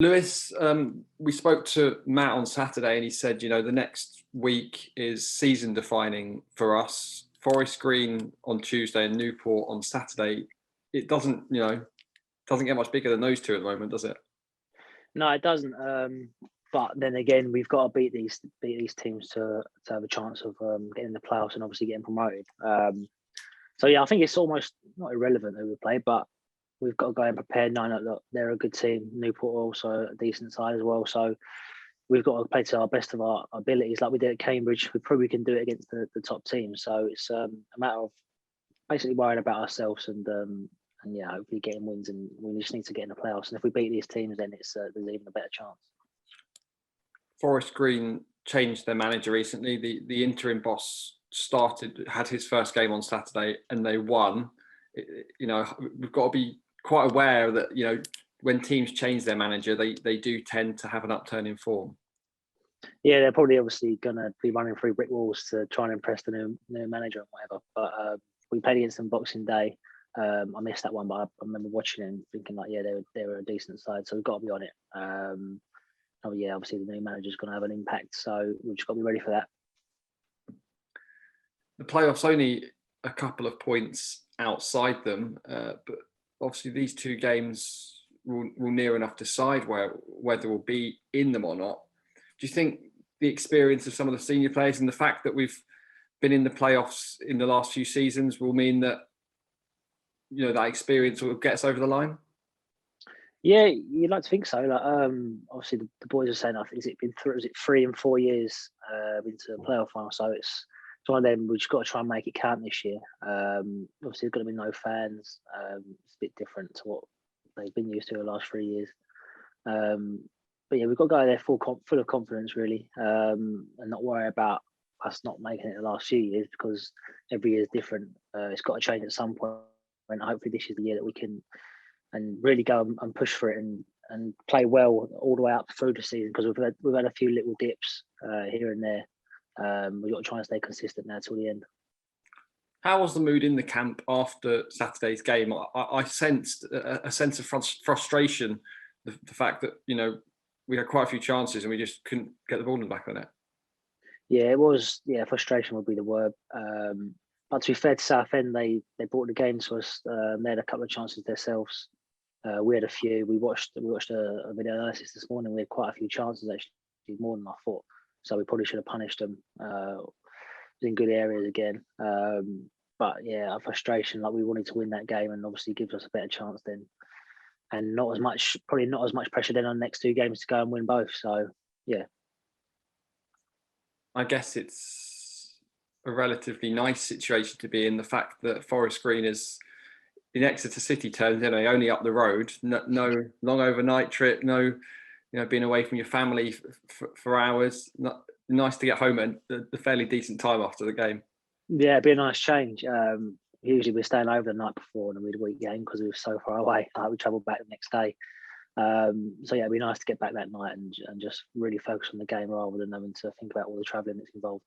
Lewis, we spoke to Matt on Saturday and he said, the next week is season defining for us. Forest Green on Tuesday and Newport on Saturday. It doesn't get much bigger than those two at the moment, does it? No, it doesn't. But then again, we've got to beat these teams to have a chance of getting the playoffs and obviously getting promoted. So I think it's almost not irrelevant who we play, but we've got to go and prepare knowing that look, they're a good team. Newport are also a decent side as well. So we've got to play to our best of our abilities like we did at Cambridge. We probably can do it against the top teams. So it's a matter of basically worrying about ourselves and hopefully getting wins. And we just need to get in the playoffs. And if we beat these teams, then there's even a better chance. Forest Green changed their manager recently. The interim boss had his first game on Saturday and they won. We've got to be quite aware that when teams change their manager, they do tend to have an upturn in form. Yeah, they're probably obviously going to be running through brick walls to try and impress the new manager and whatever. But we played against them Boxing Day. I missed that one, but I remember watching it and thinking they were a decent side, so we've got to be on it. Obviously the new manager's going to have an impact, so we've just got to be ready for that. The playoffs only a couple of points outside them, but obviously these two games will near enough decide whether we'll be in them or not. Do you think the experience of some of the senior players and the fact that we've been in the playoffs in the last few seasons will mean that that experience will get us over the line? Yeah, you'd like to think so. Obviously the boys are saying, is it 3 and 4 years into the playoff final? So it's one of them. We've just got to try and make it count this year. Obviously, there's going to be no fans. It's a bit different to what they've been used to the last 3 years. But yeah, we've got to go there full of confidence, really, and not worry about us not making it the last few years because every year is different. It's got to change at some point, and hopefully this is the year that we can and really go and push for it and play well all the way up through the season because we've had a few little dips here and there. We've got to try and stay consistent now till the end. How was the mood in the camp after Saturday's game? I sensed a sense of frustration, the fact that we had quite a few chances and we just couldn't get the ball in the back of the net. Yeah, it was. Yeah, frustration would be the word. But to be fair to Southend, they brought the game to us. They had a couple of chances themselves. We had a few. We watched a video analysis this morning. We had quite a few chances, actually, more than I thought. So we probably should have punished them. In good areas again. But yeah, our frustration, like we wanted to win that game and obviously gives us a better chance then. And probably not as much pressure then on the next 2 games to go and win both. So yeah. I guess it's a relatively nice situation to be in, the fact that Forest Green is in Exeter city terms, only up the road, no long overnight trip, no, being away from your family for hours. Nice to get home at the fairly decent time after the game. Yeah, it'd be a nice change. Usually we're staying over the night before the midweek game because we were so far away. We travelled back the next day. So yeah, it'd be nice to get back that night and just really focus on the game rather than having to think about all the travelling that's involved.